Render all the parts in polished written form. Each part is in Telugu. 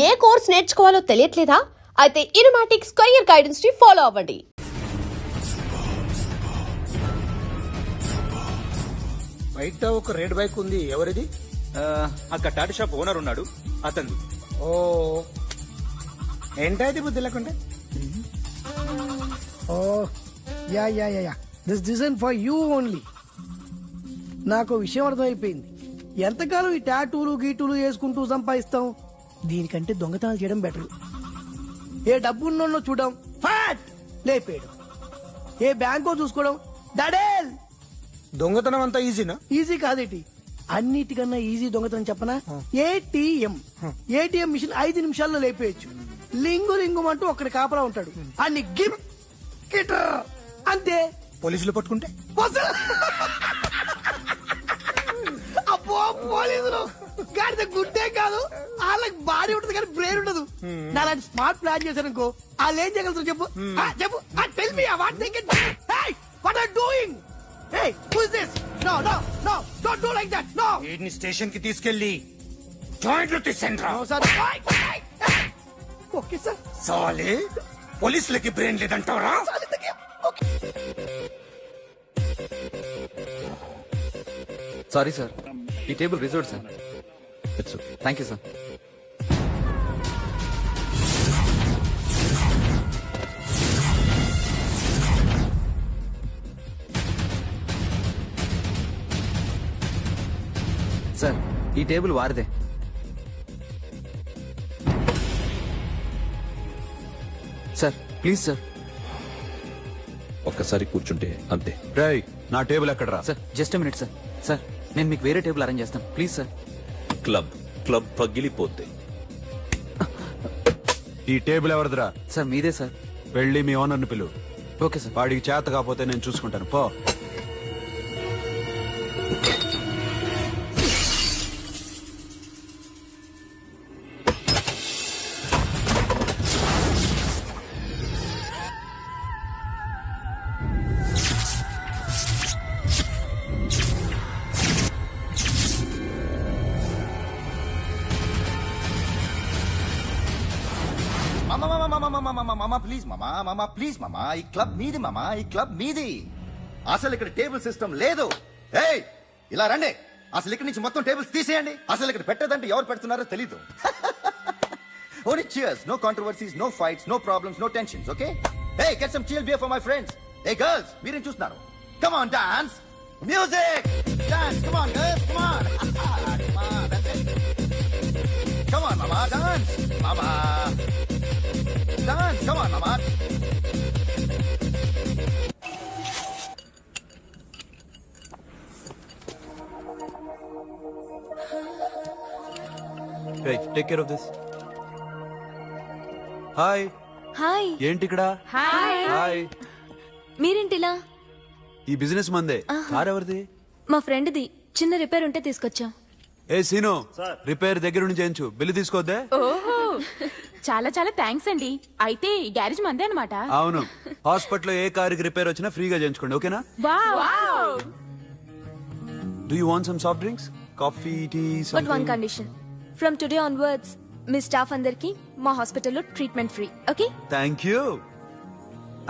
ఏ కోర్స్ నేర్చుకోవాలో తెలియట్లేదా? అయితే ఇనుమాటిక్ స్క్వేర్ గైడెన్స్ ని ఫాలో అవ్వండి. బయట ఒక రెడ్ బైక్ ఉంది, ఎవరిది? అక్కడ టాటా షాప్ ఓనర్ ఉన్నాడు, అతను. ఓ ఏంటది బుద్ధి లేకుండా? Oh yeah yeah yeah yeah this design for you only. నాకు విషయం అర్థమైపోయింది. ఎంతకాలం ఈ టాటూలు గీటూలు వేసుకుంటూ సంపాదిస్తాం? దీనికంటే దొంగతనాలు చేయడం బెటర్. ఏ డబ్బున్నో చూడడం ఫాట్ లేపేయడం, ఏ బ్యాంకో చూసుకోవడం దడేల్. దొంగతనం అంతా ఈజీనా? ఈజీ కాదేటి, అన్నిటికన్నా ఈజీ దొంగతనం చెప్పనా? ఏటీఎం మిషన్ 5 నిమిషాల్లో లేపేయచ్చు. లింగు లింగుమంటూ ఒక్కడి కాపలా ఉంటాడు, అన్ని గిమ్ గిటర్ అంతే. పోలీసులు పట్టుకుంటే? అబ్బో పోలీసులు గాడిద గుడ్డే కాదు, వాళ్ళకి బాడీ ఉంటుంది కానీ బ్రెయిన్ ఉండదు. నాలాంటి స్మార్ట్ ప్లాన్ చేశారనుకో, వాళ్ళు ఏం చేయగలుగుతారు చెప్పు? చెప్పు, tell me what they can. Hey what are doing? Hey who is this? No no no don't do like that. No, వీడిని స్టేషన్ కి తీసుకెళ్లి జాయింట్లు తీసేంద్రా. No sir. Okay sir. సాలే పోలీసులకి బ్రెయిన్ లేదంటారా? సారీ సార్, ఈ table reserved sir. Thank you sir. Sir ఈ టేబుల్ వారిదే. Sir please sir. ఒక్కసారి కూర్చుంటే అంతే. రేయ్ నా టేబుల్ ఎక్కడరా? Sir just minute sir. Sir నేను మీకు వేరే టేబుల్ అరేంజ్ చేస్తాను ప్లీజ్ సార్. క్లబ్ క్లబ్ పగిలిపోతే. ఈ టేబుల్ ఎవరిదిరా? సార్ మీదే సార్. వెళ్ళి మీ ఓనర్ని పిలువు. Okay sir. వాడికి చేత కాకపోతే నేను చూసుకుంటాను, పో. ప్లీజ్ మామా ప్లీజ్ మామా, ఈ క్లబ్ మీది మామా, ఈ క్లబ్ మీది. అసలు ఇక్కడ టేబుల్ సిస్టమ్ లేదు. ఏయ్ ఇలా రండి, అసలు ఇక్కడ నుంచి మొత్తం టేబుల్స్ తీసేయండి. అసలు ఇక్కడ పెట్టదంటే ఎవరు పెడుతున్నారో తెలీదు. Only cheers, no controversies, no fights, no problems, no tensions, okay? Hey, get some chill beer for my friends. Hey girls, మీరేం చూస్తున్నారు? Come on, dance, music, dance, come on girls, come on. Come on, that's it. Come on mama, dance, mama. Dance, come on, mama. Hey, take care of this. Hi. Hi. ఏంటి ఇక్కడ? హాయ్. మీరేంటిలా? ఈ బిజినెస్ మందే. కార్ ఎవరిది? మా ఫ్రెండ్ది. చిన్న రిపేర్ ఉంటే తీసుకొచ్చా. ఏ సీను, రిపేర్ దగ్గర నుంచి చేయించు, బిల్లు తీసుకోద్దే. ఓహో చాలా చాలా థ్యాంక్స్ అండి. అయితే ఈ గ్యారేజ్ మందే అన్నమాట. అవును, హాస్పిటల్లో ఏ కారుకి రిపేర్ వచ్చినా ఫ్రీగా చేయించుకోండి, ఓకేనా? Wow. Do you want some soft drinks, coffee, tea, but one something? Condition, from today onwards మీ స్టాఫ్ అందరికి మా హాస్పిటల్లో treatment free, okay? Thank you.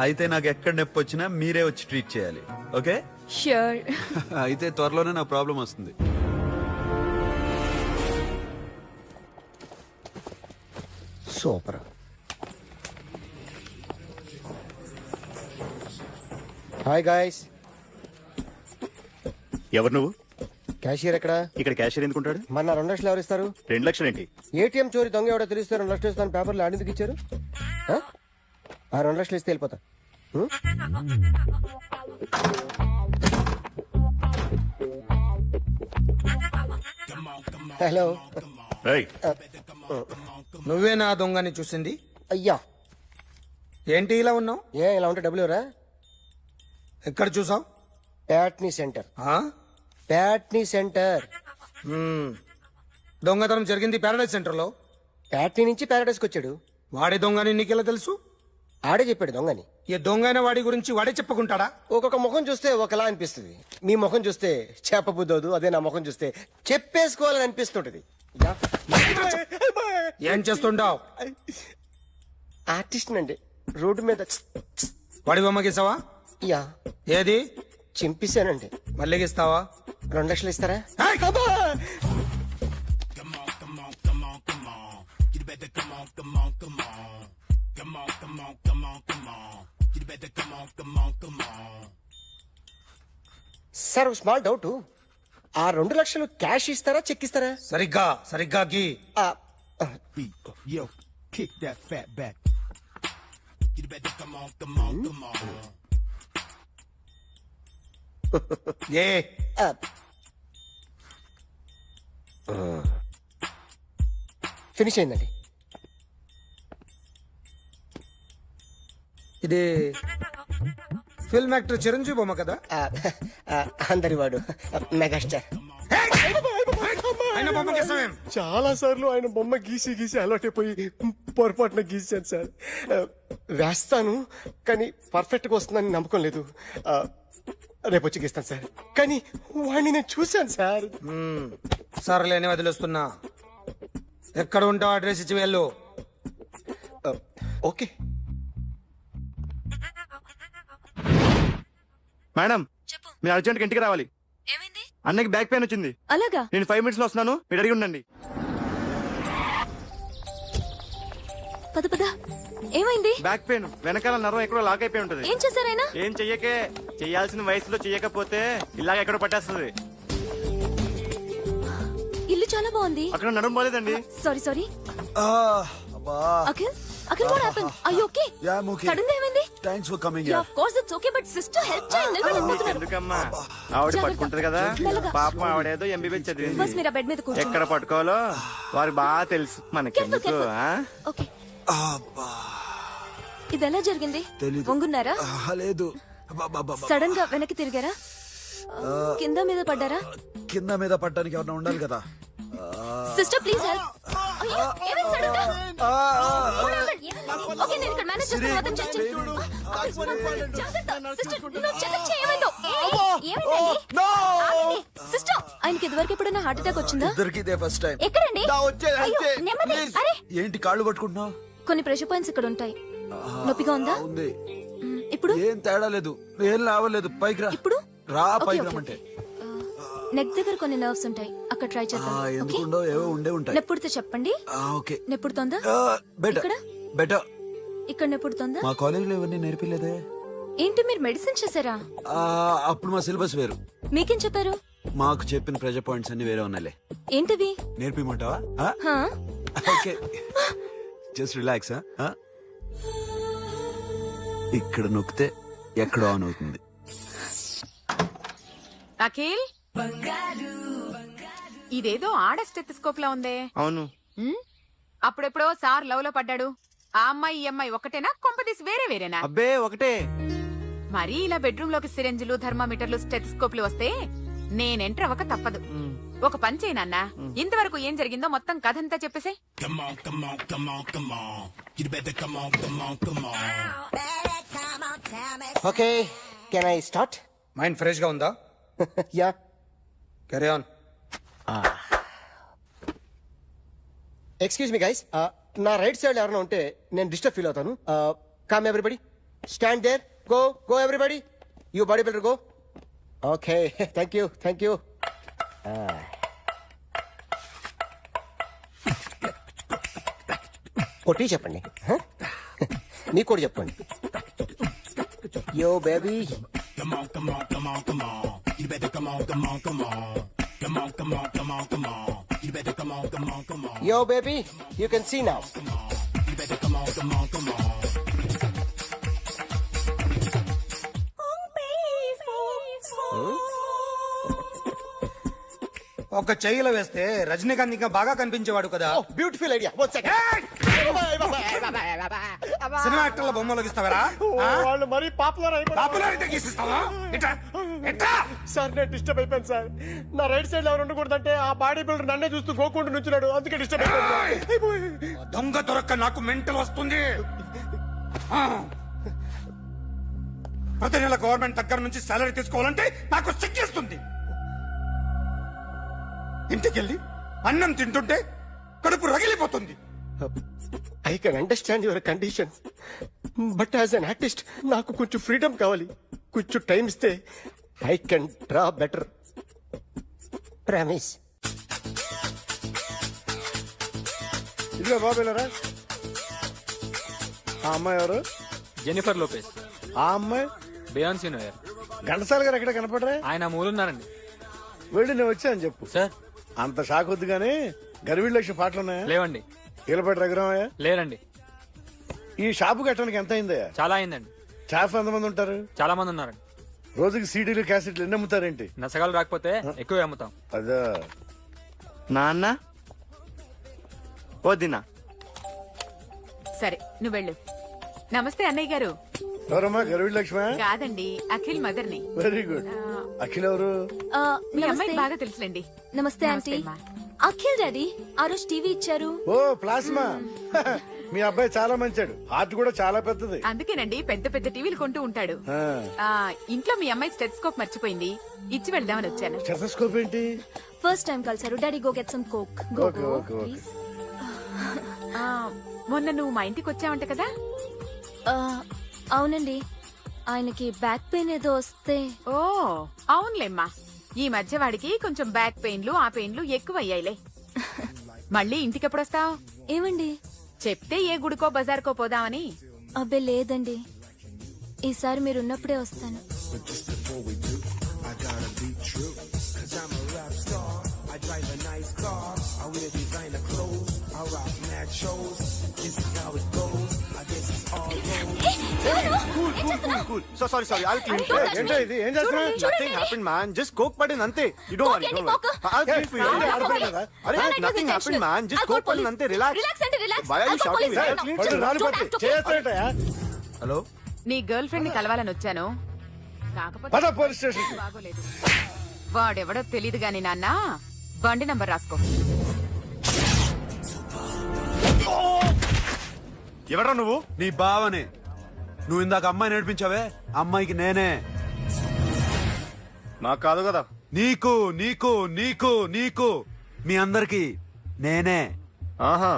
అయితే నాకు ఎక్కడ నొప్పి వచ్చినా మీరే వచ్చి ట్రీట్ చేయాలి, ఓకే? ష్యూర్. అయితే త్వరలోనే నాకు ప్రాబ్లం వస్తుంది. సూపర్. Hi guys. ఎవరు నువ్వు? క్యాషియర్ ఎక్కడ? ఇక్కడ క్యాషియర్ ఎందుకుంటాడు? మన 2 లక్షలు ఎవరు ఇస్తారు? 2 లక్షలు ఏంటి? ఏటీఎం చోరీ దొంగ ఎవడో తెలిస్తే 2 లక్షలు ఇస్తాను పేపర్లు ఆడిందుకు ఇచ్చారు. ఆ 2 లక్షలు ఇస్తే వెళ్ళిపోతా. హలో. నువ్వే నా దొంగని చూసింది? అయ్యా ఏంటి ఇలా ఉన్నావు? ఏ ఇలా ఉంటే డబ్బులు ఎవరా? ఎక్కడ చూసావు? ప్యాట్నీ సెంటర్. ప్యాట్నీ సెంటర్. దొంగతనం జరిగింది ప్యారడైజ్ సెంటర్ లో. ప్యాట్నీ నుంచి ప్యారడైస్కి వచ్చాడు. వాడే దొంగని నీకెలా తెలుసు? ఆడే చెప్పాడు దొంగని. ఈ దొంగైన వాడి గురించి వాడే చెప్పుకుంటాడా? ఒక్కొక్క ముఖం చూస్తే ఒకలా అనిపిస్తుంది. మీ ముఖం చూస్తే చెప్పబుద్దోదు, అదే నా ముఖం చూస్తే చెప్పేసుకోవాలని అనిపిస్తుంటది. ఏం చేస్తుంటావు? ఆర్టిస్ట్ అండి, రోడ్డు మీద వాడి బొమ్మ గీసావా? యా ఏది? చింపేశానండి. మళ్ళీ గీస్తావా? 2 లక్షలు ఇస్తారా? సార్ స్మాల్ డౌట్, ఆ 2 లక్షలు క్యాష్ ఇస్తారా చెక్ ఇస్తారా? సరిగ్గా గీ. ఏ ఫినిష్ అయిందండి. ఇది ఫిల్మ్ యాక్టర్ చిరంజీవి బొమ్మ కదా? అందరి వాడు మెగాస్టార్. ఆయన బొమ్మ గీసావేం? చాలా సార్లు ఆయన బొమ్మ గీసి గీసి అలవాటైపోయి పొరపాటున గీసాను సార్. వేస్తాను కానీ పర్ఫెక్ట్గా వస్తుందని నమ్మకం లేదు. రేపు వచ్చి గీస్తాను సార్. కానీ వాడిని నేను చూశాను సార్. సర్లేని వదిలేస్తున్నా. ఎక్కడ ఉంటావు అడ్రస్ ఇచ్చి వెళ్ళు. ఓకే మేడం, చెప్పు. మీరు అర్జెంట్గా ఇంటికి రావాలి. ఏమైంది? అన్నకి బ్యాక్ పెయిన్ వచ్చింది. అలాగా? నేను 5 minutes లో వస్తున్నాను, మీరు అడిగి ఉండండి. పద ఏమైంది? బ్యాక్ పెయిన్, వెనకాల నరం ఎక్కడో లాక్ అయిపోయి ఉంటుంది. ఏం చేశారైనా? ఏం చెయ్యకే, చెయ్యాల్సిన వయసులో చెయ్యకపోతే ఇలాగ ఎక్కడో పట్టేస్తుంది. ఇల్లు చాలా బాగుంది. అక్కడ నడుము పోలేదండి. Sorry Akhil what happened? Are you okay? Yeah, I'm okay. Suddenly ఏమైంది? Thanks for coming Yeah, of course it's okay, but sister help చేయండి. నిలబడలేకపోతున్నారు. ఎందుకమ్మా, ఆవిడ పట్టుకుంటది కదా. మెల్లగా. పాపం ఆవిడేదో ఎంబీబీ చదివింది. బస్ మీరు ఆ బెడ్ మీద కూర్చోండి. ఎక్కడ పట్టుకోవాలో వారికి బాగా తెలుసు. మనకెందుకు? ఓకే. ఇది ఎలా జరిగింది? వంగున్నారా? లేదు, సడన్ గా వెనక్కి తిరిగారా? కింద మీద పడ్డారా? కింద మీద పట్టడానికి ఎవరైనా ఉండాలి కదా. Sister please help. ఏమైంది సడన్ గా? ఓకే నేను ఇక్కడ మేనేజ్ చేస్తాను. మొత్తం చేయండి. సిస్టర్ నువ్వు చెక్ చేయి ఏమైందో. ఏమైంది? సిస్టర్ ఆయనకి ఇదివరకు ఎప్పుడైనా హార్ట్ అటాక్ వచ్చిందా? ఇద్దరికి ఇదే ఫస్ట్ టైం. ఎక్కడండి? అయ్యో, నెమ్మది. అరే ఏంటి కాళ్ళు పట్టుకుంటున్నావు? కొన్ని ప్రెషర్ పాయింట్స్ ఇక్కడ ఉంటాయి. నొప్పిగా ఉందా? ఉంది. ఇప్పుడు ఏం తేడా లేదు, ఏం లావలేదు. పైకి రా. ఇప్పుడు రా, ఓకే, పైకి ఓకే, రమ్మంటే. నెక్ దగ్గర కొన్ని నర్వ్స్ ఉంటాయి, అక్కడ ట్రై చేద్దాం. ఓకే? ఎందుకుండో ఏవో ఉండే ఉంటాయి. నెప్పుడుతో చెప్పండి. ఓకే. నెప్పుడుతోందా? బెటర్ ఇక్కడ బెటర్. ఇక్కడ నెప్పుడుతోందా? మా కాలేజీలో ఇవన్నీ నేర్పిలేదే. ఏంటి మీరు మెడిసిన్ చేశారా? అప్పుడు మా సిలబస్ వేరు. మీకేం చెప్పారు? మాకు చెప్పిన ప్రెజర్ పాయింట్స్ అన్ని వేరే ఉన్నాయిలే. ఏంటివి? నేర్పిమంటావా? హా? Okay, just relax. ఇక్కడ నొక్కితే ఎక్కడ ఆన్ అవుతుంది. అఖిల్, ఇదేదో ఆడ స్టెథోస్కోప్ లా ఉందే. అవును. అప్పుడెప్పుడో సార్ లవ్ లో పడ్డాడు. ఆ అమ్మాయి ఈ అమ్మాయి ఒకటేనా? కొంపదీసి వేరేనా? అబ్బే ఒకటే. మరీ ఇలా బెడ్రూమ్ లోకి సిరెంజులు, థర్మామీటర్లు, స్టెథోస్కోప్లు వస్తే నేను ఎంటర్ అవ్వక తప్పదు. ఒక పని చేయి నాన్న, ఇంతవరకు ఏం జరిగిందో మొత్తం కథంతా చెప్పేసే. Okay, can I start? Mind fresh గా ఉందా? Yeah. Carry on. Excuse me guys, నా రైట్ సైడ్ ఎవరైనా ఉంటే నేను డిస్టర్బ్ ఫీల్ అవుతాను. Come everybody, stand there. Go everybody, you body builder go. Okay, thank you. కొట్టి చెప్పండి, మీకు కూడా చెప్పండి. Yo baby, yo baby, you can see now. ఒక చెయ్యిలో వేస్తే రజనీకాంత్ ఇంకా బాగా కనిపించేవాడు కదా. Oh, beautiful idea. One second. Cinema యాక్టర్ల బొమ్మలు గీస్తావరా? వాళ్ళు మరీ పాపులర్ పాపులర్ అయితే గీసిస్తావా? సార్ నేను డిస్టర్బ్ అయిపోయాను సార్. నా రైట్ సైడ్ ఎవరు ఉండకూడదంటే ఆ బాడీ బిల్డర్ నన్నే చూస్తూ గోకుండా నుంచున్నాడు, అందుకే డిస్టర్బ్ అయిపోయాను. దొంగ దొరక్క నాకు మెంటల్ వస్తుంది. ప్రతి నెల గవర్నమెంట్ దగ్గర నుంచి సాలరీ తీసుకోవాలంటే నాకు సిగ్గేస్తుంది. ఇంటికెళ్ళి అన్నం తింటుంటే కడుపు రగిలిపోతుంది. I can understand your condition, but as an artist నాకు కొంచెం ఫ్రీడమ్ కావాలి. కొంచెం టైం ఇస్తే I can draw better. Promise. ఇదిగో బాబేలరా. ఆ అమ్మాయి ఎవరు? Jennifer Lopez. ఆ అమ్మాయి బియాన్సీ నోయర్. ఘంటసాల గారు ఎక్కడ కనపడరా? ఆయన మూలున్నారండి. వెళ్ళి నేను వచ్చాను చెప్పు. సార్ అంత షాక్ వద్దు గానీ గర్వీళ్ళ లక్ష్మి పాటలు ఉన్నాయా? లేవండి. ఈలపాటి రఘురామయ్య లేరండి. ఈ షాపు కట్టడానికి ఎంత అయిందయ్యా? చాలా అయిందండి. స్టాఫ్ ఎంతమంది ఉంటారు? చాలా మంది ఉన్నారండి. రోజుకి సీడీలు క్యాసెట్లు ఎన్ని అమ్ముతారేంటి? నసగాలు రాకపోతే ఎక్కువ అమ్ముతాం. అదా నాన్న వదినా. సరే నువ్వు వెళ్ళు. నమస్తే అన్నయ్య గారు. ఎవరమ్మా? గర్వీళ్ళ లక్ష్మి? కాదండి, అఖిల్ మదర్ని. Very good. అఖిల్ ఎవరు? మీ అమ్మాయి బాగా తెలుసులేండి. నమస్తే ఆంటీ. అమ్మా. అఖిల్ డాడీ ఆ రోజు టీవీ ఇచ్చారు. ఓ ప్లాస్మా. మీ అబ్బాయి చాలా మంచాడు. హార్ట్ కూడా చాలా పెద్దది. అందుకేనండి పెద్ద పెద్ద టీవీలు కొంటూ ఉంటాడు. ఆ. ఆ ఇంట్లో మీ అమ్మాయి స్టెథోస్కోప్ మర్చిపోయింది, ఇచ్చి వెళ్దామని వచ్చాను. స్టెథోస్కోప్ ఏంటి? ఫస్ట్ టైం కలిసారు. Daddy go get some coke. Okay okay okay. ఆ, మొన్న నువ్వు మా ఇంటికి వచ్చావంట కదా? అవునండి, ఆయనకి బ్యాక్ పెయిన్ ఏదో వస్తే. ఓ అవునులేమ్మా, ఈ మధ్య వాడికి కొంచెం బ్యాక్ పెయిన్లు ఆ పెయిన్లు ఎక్కువ అయ్యాయిలే. మళ్ళీ ఇంటికి ఎప్పుడు వస్తావు? ఏమండి చెప్తే ఏ గుడికో బజార్కో పోదామని. అబ్బే లేదండి, ఈసారి మీరున్నప్పుడే వస్తాను. Sorry I'll clean it. ఏంటో ఇది? ఏం చేస్తున్నా? Nothing happened, man. Just coke పడింది అంతే. You don't worry, don't worry. I'll clean for you. అరే nothing happened, man. Just coke పడింది అంతే. Relax. Why are you shouting? I'll clean for you. Hello, నీ గర్ల్ ఫ్రెండ్ ని కలవాలని వచ్చాను, కాకపోతే పద పోలీస్ స్టేషన్. బాగోలేదు. వాడెవడో తెలీదు గాని నాన్న, బండి నంబర్ రాసుకో. ఎవరా నువ్వు? నీ బావనే. నువ్వు ఇందాక అమ్మాయి నడిపించావే, అమ్మాయికి నేనే. నాకు కాదు కదా. నీకు నీకు నీకు నీకు మీ అందరికి నేనే. ఆహా.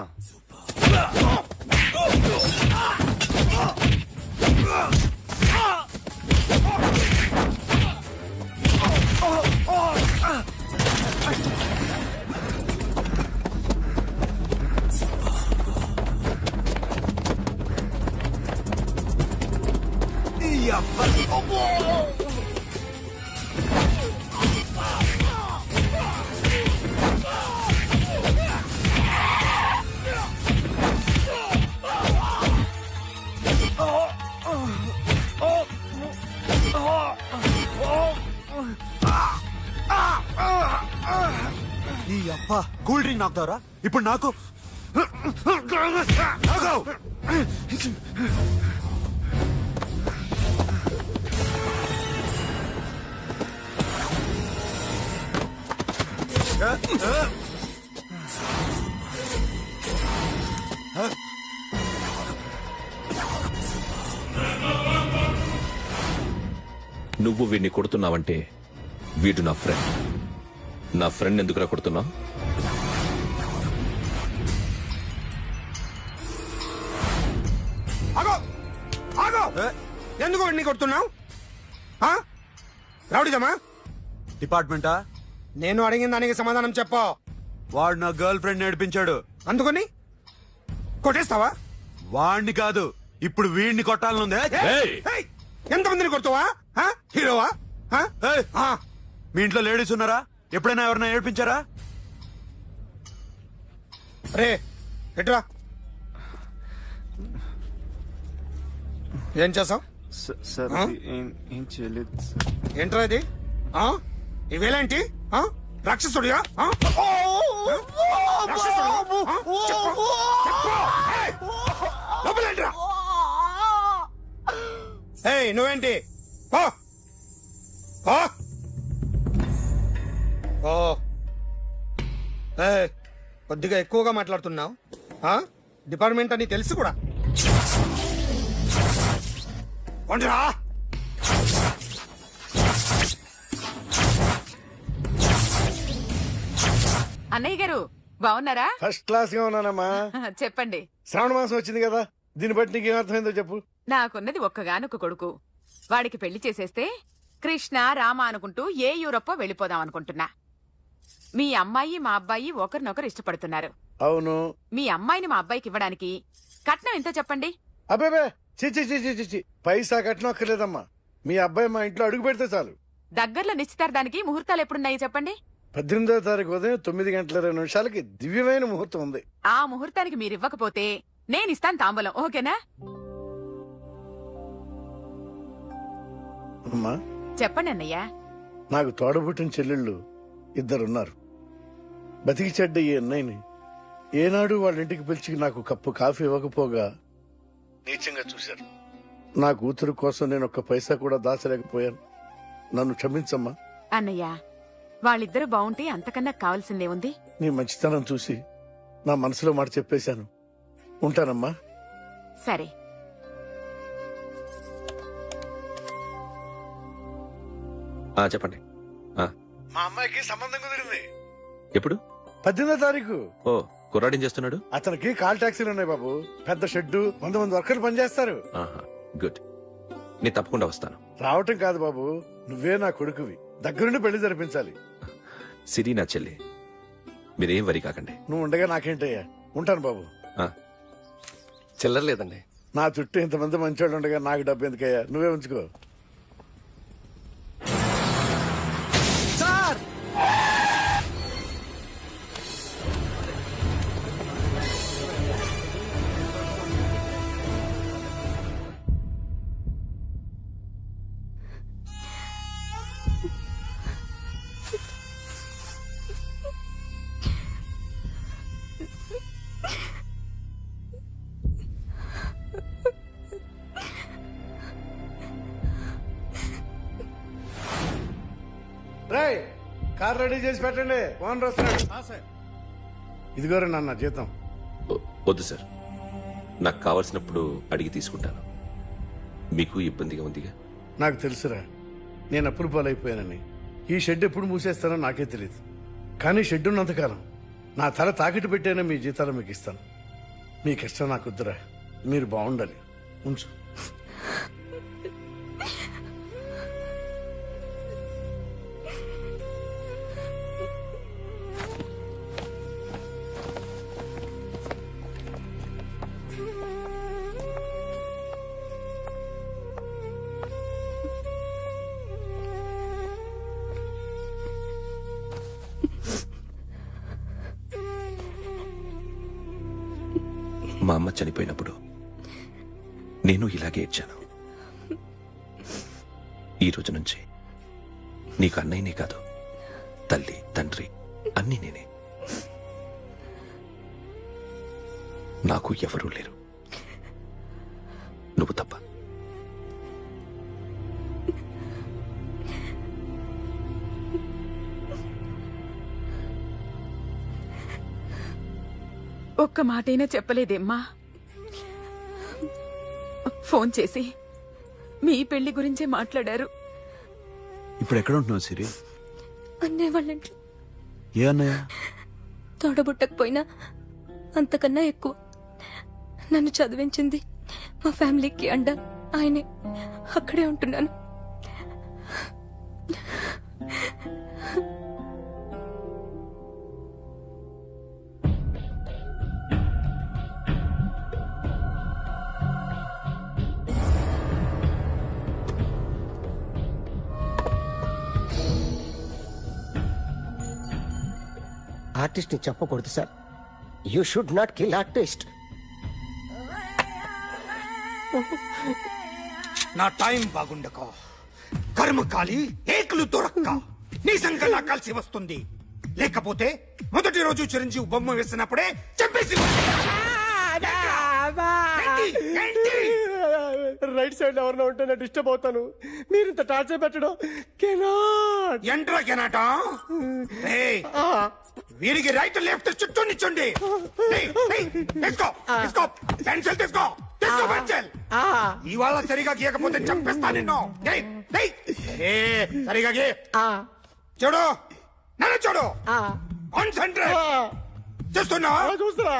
నీ అబ్బా కూల్ డ్రింక్ నాకుతావరా ఇప్పుడు నాకు? నువ్వు వీడిని కొడుతున్నావంటే వీడు నా ఫ్రెండ్. నా ఫ్రెండ్ ఎందుకురా కొడుతున్నావు? ఆగో ఆగో. ఎందుకు వాడిని కొడుతున్నావు? రౌడీదమ్మా? డిపార్ట్మెంటా? నేను అడిగిన దానికి సమాధానం చెప్పు. వాడు నా గర్ల్ ఫ్రెండ్ నడిపించాడు. అందుకని కొట్టేస్తావా? వాడిని కాదు, ఇప్పుడు వీడిని కొట్టాలనుందే. ఏయ్! ఏయ్, ఎంతమందిని కొడుతావా? హీరోవా? ఏయ్! మీ ఇంట్లో లేడీస్ ఉన్నారా? ఎప్పుడైనా ఎవరైనా ఏడిపించారా? రే ఎట్రా. ఏం చేసావు? ఏం చేయలేదు. ఏంట్రా ఇది? ఇవేలాంటి రాక్షసుడియా? నువ్వేంటి? కొద్దిగా ఎక్కువగా మాట్లాడుతున్నావు. డిపార్ట్మెంట్ అని తెలుసు కూడా. కొండ్రా. అన్నయ్య గారు బాగున్నారా? ఫస్ట్ క్లాస్ గా ఉన్నానమ్మా. చెప్పండి. శ్రావణ మాసం వచ్చింది కదా, దీన్ని బట్టి నీకు ఏమర్థమైందో చెప్పు. నాకున్నది ఒక్కగానొక్క కొడుకు. వాడికి పెళ్లి చేసేస్తే కృష్ణ రామ అనుకుంటూ ఏ యూరప్పో వెళ్ళిపోదాం అనుకుంటున్నా. మీ అమ్మాయి మా అబ్బాయి ఒకరినొకరు ఇష్టపడుతున్నారు. అవును. మీ అమ్మాయిని మా అబ్బాయికి ఇవ్వడానికి కట్నం ఎంత చెప్పండి? అబ్బే చిచి చిచి చిచి, పైసా కట్నం అక్కర్లేదమ్మా. మీ అబ్బాయి మా ఇంట్లో అడుగు పెడితే చాలు. దగ్గరలో నిశ్చితార్థానికి ముహూర్తాలు ఎప్పుడున్నాయి చెప్పండి? 18వ తారీఖు ఉదయం 9:20 దివ్యమైన ముహూర్తం ఉంది. ఆ ముహూర్తానికి మీరు ఇవ్వకపోతే నేనిస్తాను తాంబూలం. ఓకేనా? అమ్మా చెప్పండి అన్నయ్య. నాకు తోడబుట్టిన చెల్లెళ్ళు ఇద్దరున్నారు. బతికి చెడ్డ ఈ అన్నయ్యని ఏనాడు వాళ్ళ ఇంటికి పిలిచి నాకు కప్పు కాఫీ ఇవ్వకపోగా నీచంగా చూశారు. నా కూతురు కోసం నేను ఒక్క పైసా కూడా దాచలేకపోయాను. నన్ను క్షమించమ్మా. అన్నయ్య, వాళ్ళిద్దరూ బావుంటే అంతకన్నా కావాల్సిందే ఉంది. నీ మంచితనం చూసి నా మనసులో మాట చెప్పేశాను. ఉంటానమ్మా. సరే. చెప్పండి. మా అమ్మాయికి సంబంధం కుదిరింది. ఎప్పుడు? 18వ తారీఖు. ఓ, కుర్రాడేం చేస్తున్నాడు? అతనికి కాల్ టాక్సీలు ఉన్నాయి బాబు. పెద్ద షెడ్డు, 100 వర్కర్లు పనిచేస్తారు. గుడ్. నేను తప్పకుండా వస్తాను. రావటం కాదు బాబు, నువ్వే నా కొడుకువి. దగ్గరుండి పెళ్లి జరిపించాలి. సిరి నా చెల్లి, మీరేం వరి కాకండి. నువ్వు ఉండగా నాకేంటయ్యా. ఉంటాను బాబు. చిల్లర లేదండి. నా చుట్టూ ఇంతమంది మంచోళ్ళు ఉండగా నాకు డబ్బు ఎందుకయ్యా, నువ్వే ఉంచుకో. సార్, రేయ్, కార్ రెడీ చేసి పెట్టండి. ఓనర్ వస్తున్నాడు. ఇదిగోరా నాన్న జీతం. వద్దు సార్, నాకు కావలసినప్పుడు అడిగి తీసుకుంటాను. మీకు ఇబ్బందిగా ఉందిగా? నాకు తెలుసురా, నేను అప్పులు పాలైపోయానని. ఈ షెడ్ ఎప్పుడు మూసేస్తానో నాకే తెలియదు. కానీ షెడ్ ఉన్నంతకాలం నా తల తాకిట్టు పెట్టైనా మీ జీతాలు మీకు ఇస్తాను. మీ కష్టం నాకు వద్దురా, మీరు బాగుండాలి. ఉంచు. మా అమ్మ చనిపోయినప్పుడు నేను ఇలాగే ఏడ్చాను. ఈ రోజు నుంచి నీకు అన్నయ్యనే కాదు, తల్లి తండ్రి అన్నీ నేనే. నాకు ఎవరూ లేరు, నువ్వు తప్ప. ఒక్క మాటైనా చెప్పలేదేమ్మా? ఫోన్ చేసి మీ పెళ్లి గురించే మాట్లాడారు. ఇప్పుడు ఎక్కడ ఉంటున్నావు సిరి? అన్నయ్య వాళ్ళ ఇంట్లో. ఏ అన్నయ్య? తోడబుట్టకపోయినా అంతకన్నా ఎక్కువ నన్ను చదివించింది మా ఫ్యామిలీకి అండ ఆయనే. అక్కడే ఉంటున్నాను. ఆర్టిస్ట్ ని చెప్పకూడదు sir. You should not kill artist. నా టైం బాగుండక కర్మకాలి ఏకులు దొరక్క నీ సంగలా కలిసి వస్తుంది. లేకపోతే మొదటి రోజు చిరంజీవి బొమ్మ వేసినప్పుడే చెప్పేసి రైట్ సైడ్ ఎవరినో ఉంటే నేను డిస్టర్బ్ అవుతాను. మీరు ఇంత టార్చర్ పెట్టడం కెనాట్. ఎంట్రా కెనాట. వీరికి రైట్ లెఫ్ట్ చుట్టూ నిచ్చండి. పెన్సిల్ తీసుకో, తీసుకో పెన్సిల్. ఇవాళ సరిగా గీయకపోతే చంపేస్తా నిన్ను. సరిగా గీ. చూడు, నన్ను చూడు. కాన్సంట్రేట్. చూస్తున్నా చూస్తున్నా.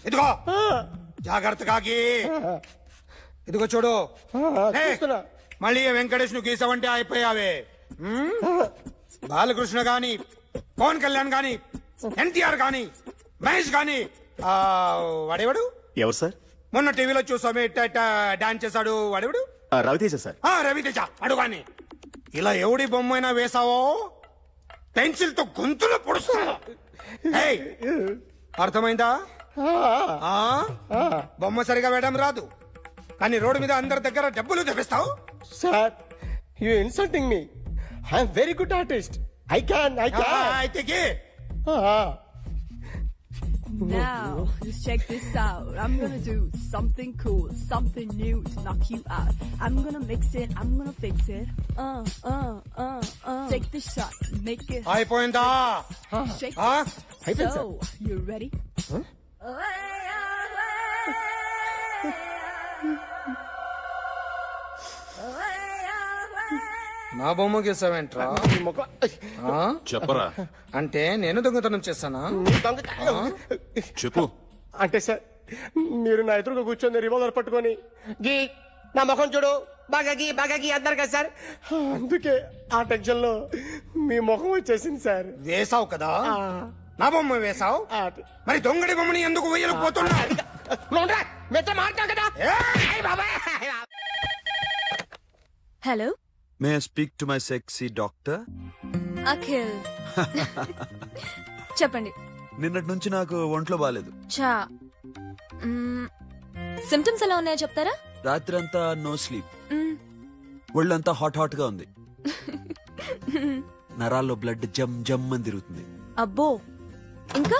ఇదిగో జాగ్రత్తగా గీ. ఇదిగో చూడు. ఏయ్, చూస్తున్నా. మళ్ళీ వెంకటేష్ ను గీసావంటే అయిపోయావే. బాలకృష్ణ గాని, పవన్ కళ్యాణ్ గాని, ఎన్టీఆర్ గాని, మహేష్ గాని, వాడేవాడు ఎవరు సార్? మొన్న టీవీలో చూసామే డాన్స్ చేశాడు, వాడేవాడు రవితేజ సార్. రవితేజ అడుగాని. ఇలా ఎవడి బొమ్మైనా వేసావో పెన్సిల్ తో గొంతులో పొడుస్తా. ఏయ్, అర్థమైందా? బొమ్మ సరిగా వేయడం రాదు, కానీ రోడ్డు మీద అందరి దగ్గర డబ్బులు తెప్పిస్తావు. Sir, you insulting me. I'm very good artist. I can. అయితే గీ. Now, just check this out. I'm gonna do something cool, something new to knock you out. I'm gonna mix it, I'm gonna fix it. Take the shot, make it. అయిపోయిందా? Shake Hey, it. So, you ready? నా బొమ్మ గీసావేంట్రా? చెప్పరా. అంటే నేను దొంగతనం చేస్తానా? చెప్పు. అంటే సార్, మీరు నా ఎదురుగా కూర్చొని రివాల్వర్ పట్టుకొని గీ, నా ముఖం చూడు, బాగా గీ అన్నారు కదా సార్. అందుకే ఆ టెన్షన్ లో మీ ముఖం వచ్చేసింది సార్. వేసావు కదా, నా బొమ్మ వేసావు, మరి దొంగడి బొమ్మని ఎందుకు వేయలేకపోతున్నా? Hello, may I speak to my sexy doctor? Akhil. చెప్పండి. నిన్నటి నుంచి నాకు ఒంట్లో బాలేదు. చా, సిమ్టమ్స్ ఎలా ఉన్నాయో చెప్తారా? రాత్రి అంతా నో స్లీప్, ఒళ్ళంతా హాట్ హాట్ గా ఉంది, నరాల్లో బ్లడ్ జమ్ జమ్ అని తిరుగుతుంది. అబ్బో, ఇంకా?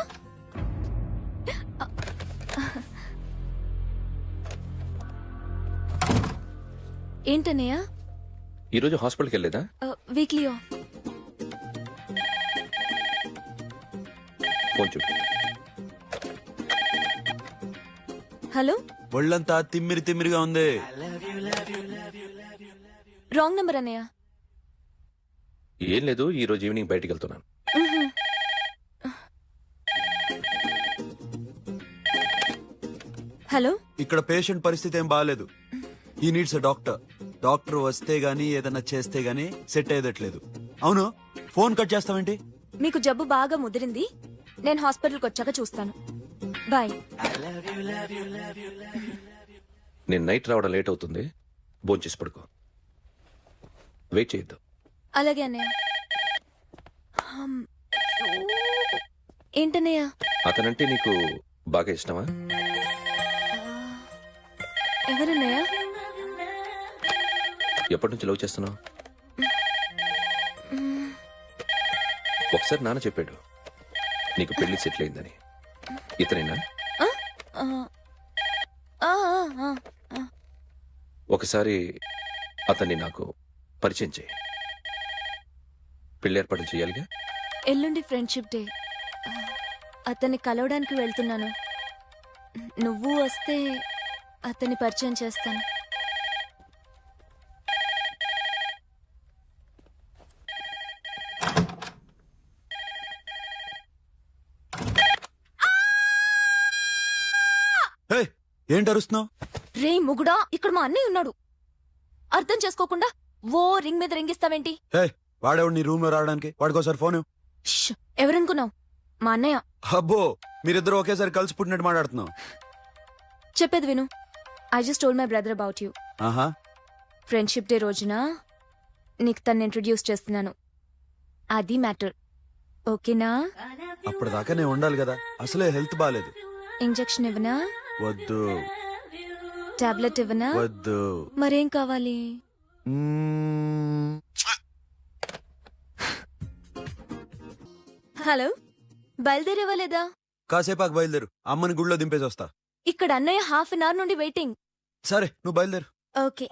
ఏంటన్నయ్య? ఈరోజు హాస్పిటల్కి వెళ్ళేదా? Weekly off. ఫోన్ చూడు. హలో, ఒళ్ళంతా తిమ్మిరి తిమ్మిరిగా ఉంది. రాంగ్ నెంబర్ అన్నయ్య. ఏం లేదు, ఈ రోజు ఈవినింగ్ బయటికి వెళ్తున్నాను. హలో, ఇక్కడ పేషెంట్ పరిస్థితి ఏం బాగాలేదు. ఈ నీడ్స్ డాక్టర్. డాక్టర్ వస్తే గానీ ఏదైనా చేస్తే గానీ సెట్ అయ్యేదట్లేదు. అవును, ఫోన్ కట్ చేస్తావేంటి? మీకు జబ్బు బాగా ముదిరింది, నేను హాస్పిటల్కి వచ్చాక చూస్తాను. బాయ్. నేను నైట్ రావడం లేట్ అవుతుంది, భోంచేసి పడుకో. వెయిట్ చేయొద్దు. అలాగే అన్నయ్య. ఏంటన్నయ్య? అతనంటే నీకు బాగా ఇష్టమా? ఎవరన్నయ్య? ఎప్పటి నుంచి లవ్ చేస్తున్నావు? ఒకసారి నాన్న చెప్పాడు నీకు పెళ్లి సెటిల్ అయిందని. ఇతనేనా? ఒకసారి అతన్ని నాకు పరిచయం చేయి. పెళ్లి ఏర్పాటు చేయాలిగా. ఎల్లుండి ఫ్రెండ్షిప్ డే, అతన్ని కలవడానికి వెళ్తున్నాను. నువ్వు వస్తే అతన్ని పరిచయం చేస్తాను. ఏంటి అరుస్తున్నావు? రే ముగుడా, ఇక్కడ మా అన్నయ్య ఉన్నాడు. అర్థం చేసుకోకుండా ఓ రింగ్ మీద రింగిస్తావేంటి? వాడేవాడు నీ రూమ్ లో రావడానికి? వాడికోసారి ఫోన్. ఎవరనుకున్నావు? మా అన్నయ్య. అబ్బో, మీరిద్దరు ఒకేసారి కలిసి పుట్టినట్టు మాట్లాడుతున్నావు. చెప్పేది విను. I just told my brother about you. ఆహా, ఫ్రెండ్షిప్ డే రోజున నీకు తను ఇంట్రడ్యూస్ చేస్తున్నాను. అది మ్యాటర్. ఓకేనా? అప్పటిదాకా నేను ఉండాలి కదా, అసలే హెల్త్ బాగాలేదు. ఇంజెక్షన్ ఇవ్వనా? వద్దు. టాబ్లెట్ ఇవ్వనా? వద్దు. మరేం కావాలి? హలో, బయలుదేరేవలేదా? కాసేపాకు బయలుదేరు, అమ్మని గుళ్ళో దింపేసి వస్తా. ఇక్కడ అన్నయ్య హాఫ్ అన్ అవర్ నుండి వెయిటింగ్. సరే, నువ్వు బయలుదేరు. ఓకే.